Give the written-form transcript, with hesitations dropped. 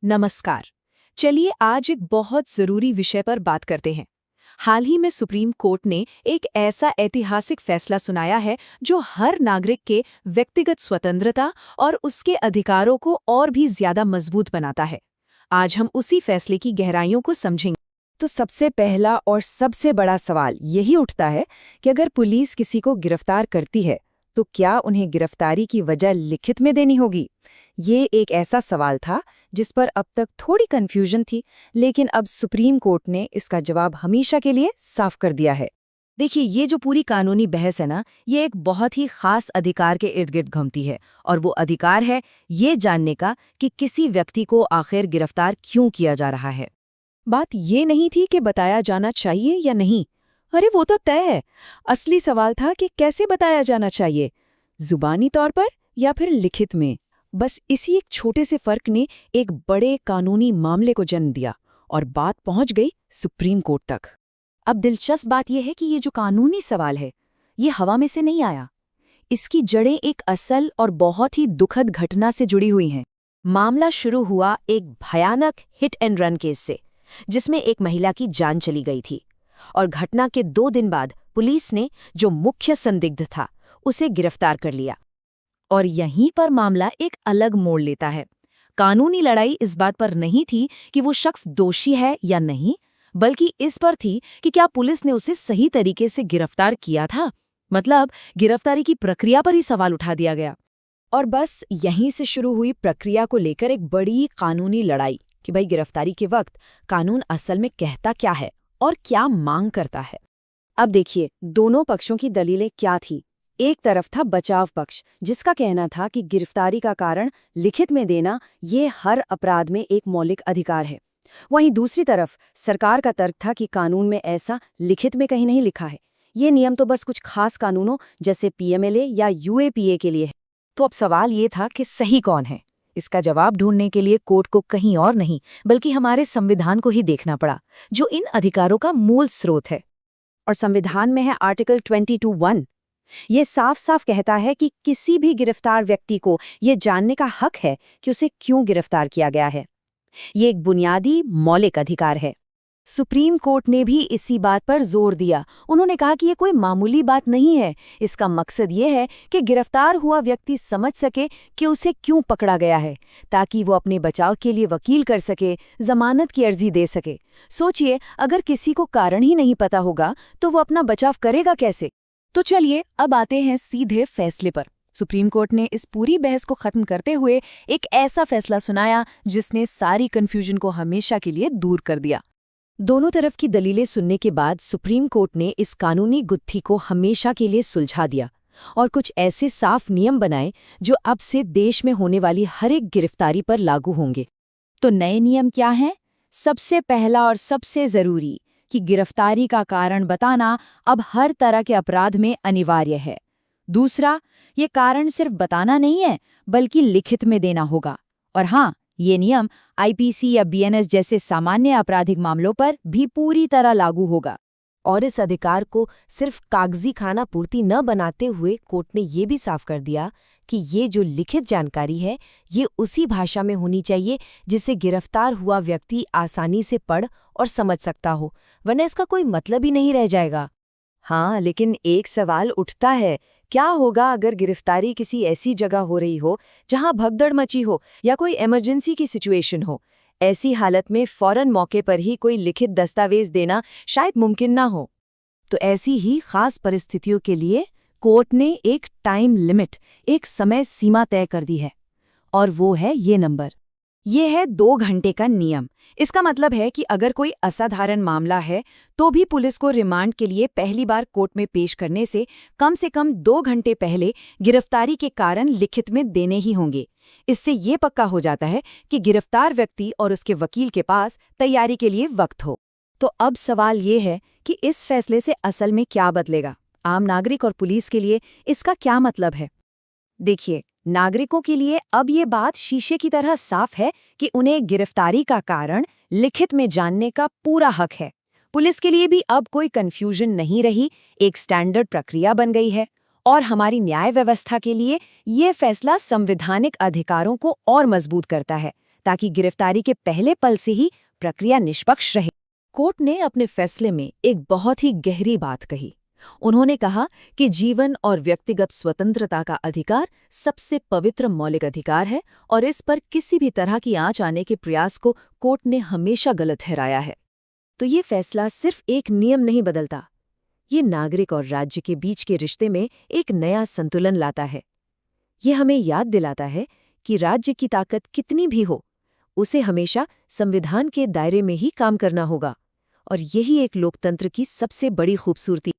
नमस्कार। चलिए आज एक बहुत जरूरी विषय पर बात करते हैं। हाल ही में सुप्रीम कोर्ट ने एक ऐसा ऐतिहासिक फैसला सुनाया है जो हर नागरिक के व्यक्तिगत स्वतंत्रता और उसके अधिकारों को और भी ज्यादा मजबूत बनाता है। आज हम उसी फैसले की गहराइयों को समझेंगे। तो सबसे पहला और सबसे बड़ा सवाल यही उठता है कि अगर पुलिस किसी को गिरफ्तार करती है तो क्या उन्हें गिरफ्तारी की वजह लिखित में देनी होगी। ये एक ऐसा सवाल था जिस पर अब तक थोड़ी कंफ्यूजन थी, लेकिन अब सुप्रीम कोर्ट ने इसका जवाब हमेशा के लिए साफ कर दिया है। देखिए, ये जो पूरी कानूनी बहस है ना, ये एक बहुत ही खास अधिकार के इर्द गिर्द घूमती है, और वो अधिकार है ये जानने का कि किसी व्यक्ति को आखिर गिरफ्तार क्यों किया जा रहा है। बात ये नहीं थी कि बताया जाना चाहिए या नहीं, अरे वो तो तय है। असली सवाल था कि कैसे बताया जाना चाहिए, जुबानी तौर पर या फिर लिखित में। बस इसी एक छोटे से फर्क ने एक बड़े कानूनी मामले को जन्म दिया और बात पहुंच गई सुप्रीम कोर्ट तक। अब दिलचस्प बात यह है कि ये जो कानूनी सवाल है, ये हवा में से नहीं आया। इसकी जड़ें एक असल और बहुत ही दुखद घटना से जुड़ी हुई हैं। मामला शुरू हुआ एक भयानक हिट एंड रन केस से, जिसमें एक महिला की जान चली गई थी, और घटना के 2 दिन बाद पुलिस ने जो मुख्य संदिग्ध था उसे गिरफ्तार कर लिया। और यहीं पर मामला एक अलग मोड़ लेता है। कानूनी लड़ाई इस बात पर नहीं थी कि वो शख्स दोषी है या नहीं, बल्कि इस पर थी कि क्या पुलिस ने उसे सही तरीके से गिरफ्तार किया था। मतलब गिरफ्तारी की प्रक्रिया पर ही सवाल उठा दिया गया। और बस यहीं से शुरू हुई प्रक्रिया को लेकर एक बड़ी कानूनी लड़ाई कि भाई गिरफ्तारी के वक्त कानून असल में कहता क्या है और क्या मांग करता है। अब देखिए, दोनों पक्षों की दलीलें क्या थी। एक तरफ था बचाव पक्ष, जिसका कहना था कि गिरफ्तारी का कारण लिखित में देना ये हर अपराध में एक मौलिक अधिकार है। वहीं दूसरी तरफ सरकार का तर्क था कि कानून में ऐसा लिखित में कहीं नहीं लिखा है। ये नियम तो बस कुछ खास कानूनों जैसे पीएमएलए या यूएपीए के लिए है। तो अब सवाल ये था कि सही कौन है। इसका जवाब ढूंढने के लिए कोर्ट को कहीं और नहीं बल्कि हमारे संविधान को ही देखना पड़ा, जो इन अधिकारों का मूल स्रोत है। और संविधान में है आर्टिकल 22(1). ये साफ साफ कहता है कि किसी भी गिरफ्तार व्यक्ति को ये जानने का हक है कि उसे क्यों गिरफ्तार किया गया है। ये एक बुनियादी मौलिक अधिकार है। सुप्रीम कोर्ट ने भी इसी बात पर जोर दिया। उन्होंने कहा कि ये कोई मामूली बात नहीं है। इसका मकसद ये है कि गिरफ्तार हुआ व्यक्ति समझ सके कि उसे क्यों पकड़ा गया है, ताकि वो अपने बचाव के लिए वकील कर सके, जमानत की अर्जी दे सके। सोचिए, अगर किसी को कारण ही नहीं पता होगा तो वो अपना बचाव करेगा कैसे। तो चलिए अब आते हैं सीधे फैसले पर। सुप्रीम कोर्ट ने इस पूरी बहस को खत्म करते हुए एक ऐसा फैसला सुनाया जिसने सारी कंफ्यूजन को हमेशा के लिए दूर कर दिया। दोनों तरफ की दलीलें सुनने के बाद सुप्रीम कोर्ट ने इस कानूनी गुत्थी को हमेशा के लिए सुलझा दिया और कुछ ऐसे साफ नियम बनाए जो अब से देश में होने वाली हर एक गिरफ्तारी पर लागू होंगे। तो नए नियम क्या हैं? सबसे पहला और सबसे जरूरी कि गिरफ्तारी का कारण बताना अब हर तरह के अपराध में अनिवार्य है। दूसरा, ये कारण सिर्फ बताना नहीं है बल्कि लिखित में देना होगा। और हाँ, ये नियम आईपीसी या बीएनएस जैसे सामान्य आपराधिक मामलों पर भी पूरी तरह लागू होगा। और इस अधिकार को सिर्फ कागजी खाना पूर्ति न बनाते हुए कोर्ट ने ये भी साफ कर दिया कि ये जो लिखित जानकारी है ये उसी भाषा में होनी चाहिए जिसे गिरफ्तार हुआ व्यक्ति आसानी से पढ़ और समझ सकता हो, वरना इसका कोई मतलब ही नहीं रह जाएगा। हाँ, लेकिन एक सवाल उठता है, क्या होगा अगर गिरफ्तारी किसी ऐसी जगह हो रही हो जहां भगदड़ मची हो या कोई इमरजेंसी की सिचुएशन हो? ऐसी हालत में फौरन मौके पर ही कोई लिखित दस्तावेज देना शायद मुमकिन ना हो। तो ऐसी ही खास परिस्थितियों के लिए कोर्ट ने एक टाइम लिमिट, एक समय सीमा तय कर दी है, और वो है ये नंबर। ये है 2 घंटे का नियम। इसका मतलब है कि अगर कोई असाधारण मामला है तो भी पुलिस को रिमांड के लिए पहली बार कोर्ट में पेश करने से कम 2 घंटे पहले गिरफ्तारी के कारण लिखित में देने ही होंगे। इससे ये पक्का हो जाता है कि गिरफ्तार व्यक्ति और उसके वकील के पास तैयारी के लिए वक्त हो। तो अब सवाल ये है कि इस फैसले से असल में क्या बदलेगा? आम नागरिक और पुलिस के लिए इसका क्या मतलब है? देखिए, नागरिकों के लिए अब ये बात शीशे की तरह साफ है कि उन्हें गिरफ्तारी का कारण लिखित में जानने का पूरा हक है। पुलिस के लिए भी अब कोई कंफ्यूजन नहीं रही, एक स्टैंडर्ड प्रक्रिया बन गई है। और हमारी न्याय व्यवस्था के लिए ये फैसला संवैधानिक अधिकारों को और मजबूत करता है, ताकि गिरफ्तारी के पहले पल से ही प्रक्रिया निष्पक्ष रहे। कोर्ट ने अपने फैसले में एक बहुत ही गहरी बात कही। उन्होंने कहा कि जीवन और व्यक्तिगत स्वतंत्रता का अधिकार सबसे पवित्र मौलिक अधिकार है और इस पर किसी भी तरह की आंच आने के प्रयास को कोर्ट ने हमेशा गलत ठहराया है। तो ये फैसला सिर्फ एक नियम नहीं बदलता, ये नागरिक और राज्य के बीच के रिश्ते में एक नया संतुलन लाता है। ये हमें याद दिलाता है कि राज्य की ताकत कितनी भी हो, उसे हमेशा संविधान के दायरे में ही काम करना होगा, और यही एक लोकतंत्र की सबसे बड़ी खूबसूरती